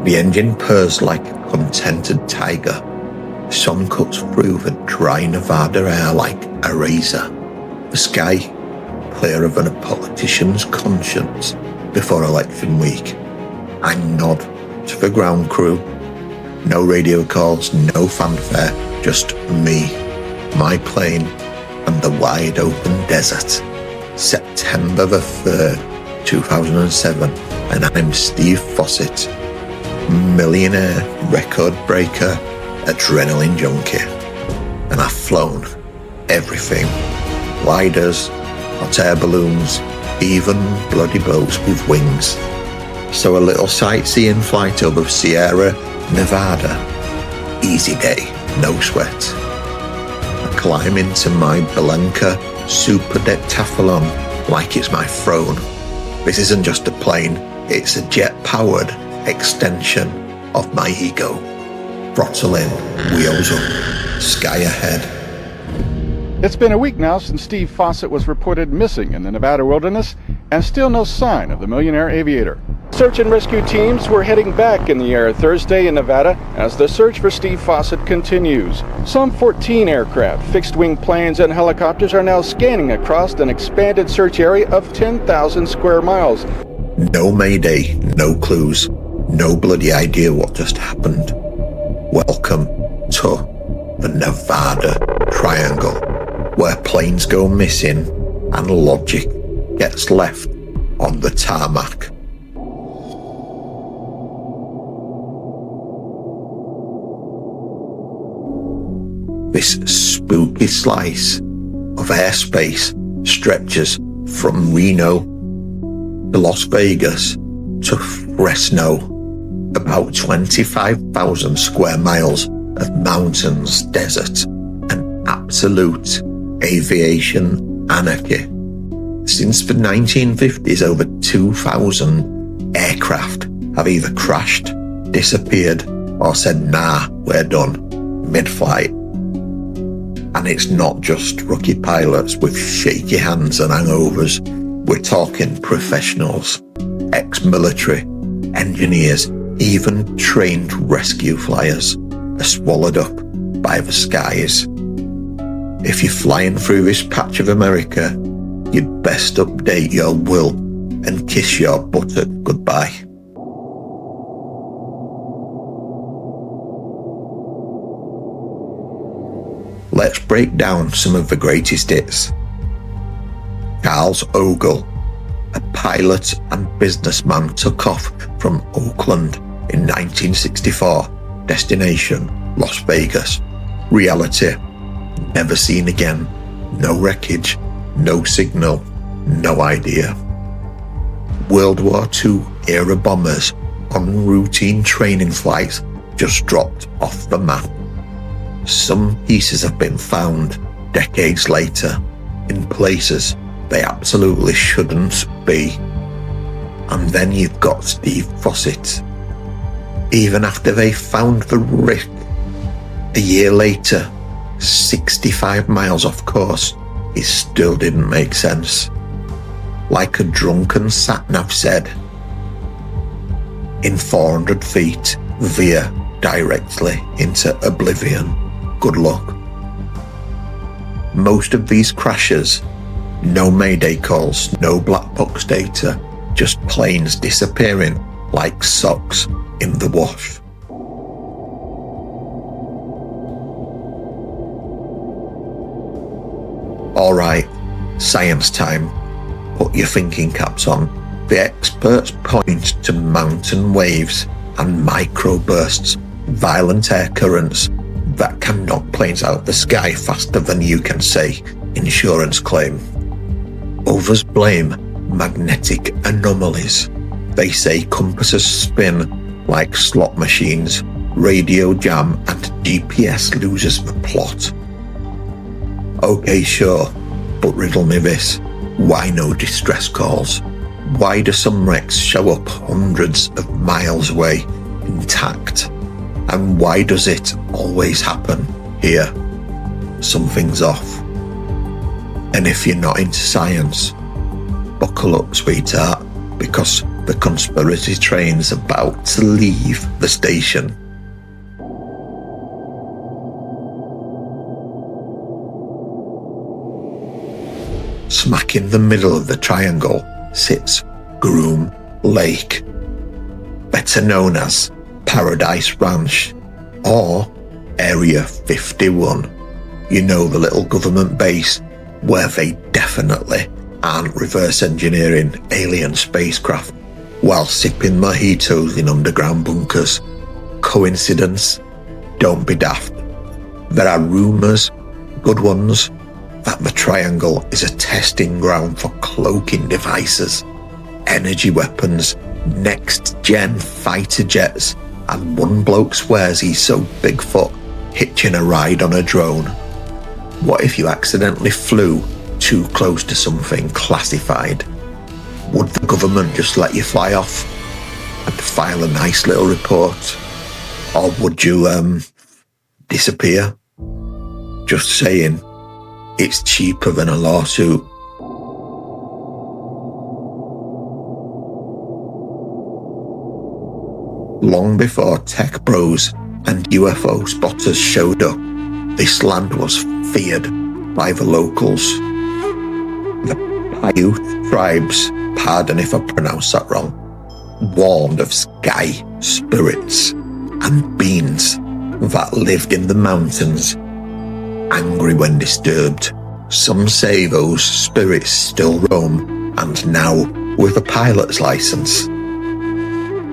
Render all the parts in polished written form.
The engine purrs like a contented tiger. The sun cuts through the dry Nevada air like a razor. The sky, clearer than a politician's conscience before election week. I nod to the ground crew. No radio calls, no fanfare, just me, my plane, and the wide open desert. September the 3rd, 2007, and I'm Steve Fossett, millionaire, record breaker, adrenaline junkie. And I've flown everything. Gliders, hot air balloons, even bloody boats with wings. So a little sightseeing flight over Sierra Nevada. Easy day, no sweat. I climb into my Belenka Super Decathlon like it's my throne. This isn't just a plane, it's a jet-powered extension of my ego. Throttle in, wheels up, sky ahead. It's been a week now since Steve Fossett was reported missing in the Nevada wilderness, and still no sign of the millionaire aviator. Search and rescue teams were heading back in the air Thursday in Nevada as the search for Steve Fossett continues. Some 14 aircraft, fixed-wing planes, and helicopters are now scanning across an expanded search area of 10,000 square miles. No mayday, no clues, no bloody idea what just happened. Welcome to the Nevada Triangle, where planes go missing and logic gets left on the tarmac. This spooky slice of airspace stretches from Reno to Las Vegas to Fresno, about 25,000 square miles of mountains, desert, and absolute aviation anarchy. Since the 1950s, over 2,000 aircraft have either crashed, disappeared, or said, nah, we're done, mid-flight. And it's not just rookie pilots with shaky hands and hangovers. We're talking professionals, ex-military, engineers, even trained rescue flyers are swallowed up by the skies. If you're flying through this patch of America, you'd best update your will and kiss your buttock goodbye. Let's break down some of the greatest hits. Charles Ogle, a pilot and businessman, took off from Oakland in 1964. Destination, Las Vegas. Reality, never seen again. No wreckage, no signal, no idea. World War II era bombers on routine training flights just dropped off the map. Some pieces have been found decades later in places they absolutely shouldn't be. And then you've got Steve Fossett. Even after they found the wreck, a year later, 65 miles off course, it still didn't make sense. Like a drunken sat-nav said, in 400 feet, veer directly into oblivion. Good luck. Most of these crashes, no mayday calls, no black box data, just planes disappearing like socks in the wash. Alright, science time. Put your thinking caps on. The experts point to mountain waves and microbursts, violent air currents that can knock planes out of the sky faster than you can say insurance claim. Others blame magnetic anomalies. They say compasses spin like slot machines, radio jam, and GPS loses the plot. Okay, sure, but riddle me this. Why no distress calls? Why do some wrecks show up hundreds of miles away, intact? And why does it always happen here? Something's off. And if you're not into science, buckle up, sweetheart, because The conspiracy train's about to leave the station. Smack in the middle of the triangle sits Groom Lake, better known as Paradise Ranch or Area 51. You know, the little government base where they definitely aren't reverse engineering alien spacecraft while sipping mojitos in underground bunkers. Coincidence? Don't be daft. There are rumours, good ones, that the triangle is a testing ground for cloaking devices, energy weapons, next-gen fighter jets, and one bloke swears he's so Bigfoot hitching a ride on a drone. What if you accidentally flew too close to something classified? Would the government just let you fly off and file a nice little report? Or would you, disappear? Just saying, it's cheaper than a lawsuit. Long before tech bros and UFO spotters showed up, this land was feared by the locals. The Paiute tribes, pardon if I pronounce that wrong, warned of sky spirits and beings that lived in the mountains, angry when disturbed. Some say those spirits still roam, and now with a pilot's license.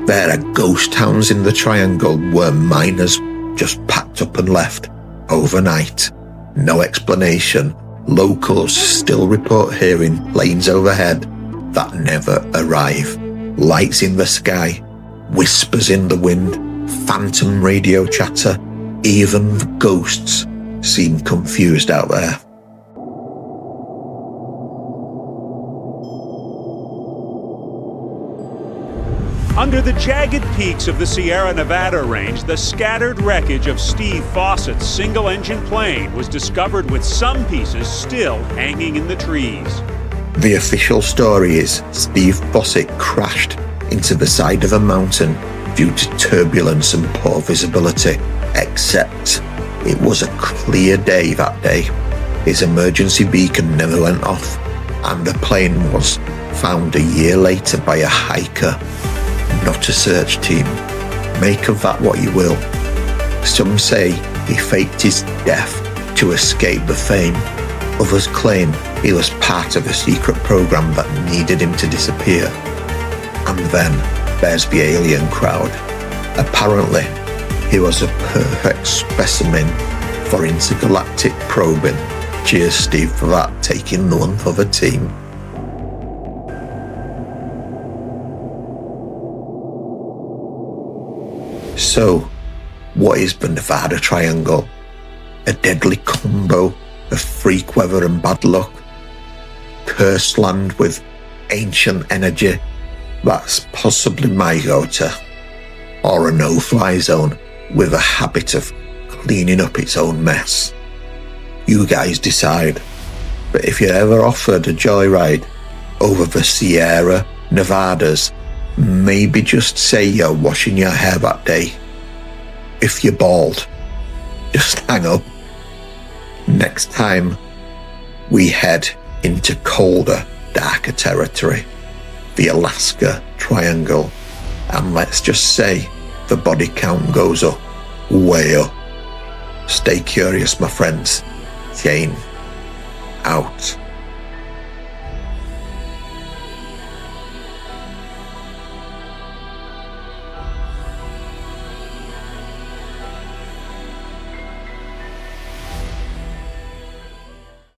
There are ghost towns in the triangle where miners just packed up and left overnight. No explanation. Locals still report hearing planes overhead that never arrive. Lights in the sky, whispers in the wind, phantom radio chatter. Even the ghosts seem confused out there. Under the jagged peaks of the Sierra Nevada range, the scattered wreckage of Steve Fawcett's single-engine plane was discovered with some pieces still hanging in the trees. The official story is Steve Fawcett crashed into the side of a mountain due to turbulence and poor visibility, except it was a clear day that day. His emergency beacon never went off, and the plane was found a year later by a hiker, not a search team. Make of that what you will. Some say he faked his death to escape the fame. Others claim he was part of a secret program that needed him to disappear. And then there's the alien crowd. Apparently, he was a perfect specimen for intergalactic probing. Cheers, Steve, for that, taking the one for the team. So, what is the Nevada Triangle? A deadly combo of freak weather and bad luck? Cursed land with ancient energy that's possibly my go-to? Or a no-fly zone with a habit of cleaning up its own mess? You guys decide. But if you're ever offered a joyride over the Sierra Nevadas, maybe just say you're washing your hair that day. If you're bald, just hang up. Next time, we head into colder, darker territory, the Alaska Triangle, and let's just say the body count goes up, way up. Stay curious, my friends. Jane, out.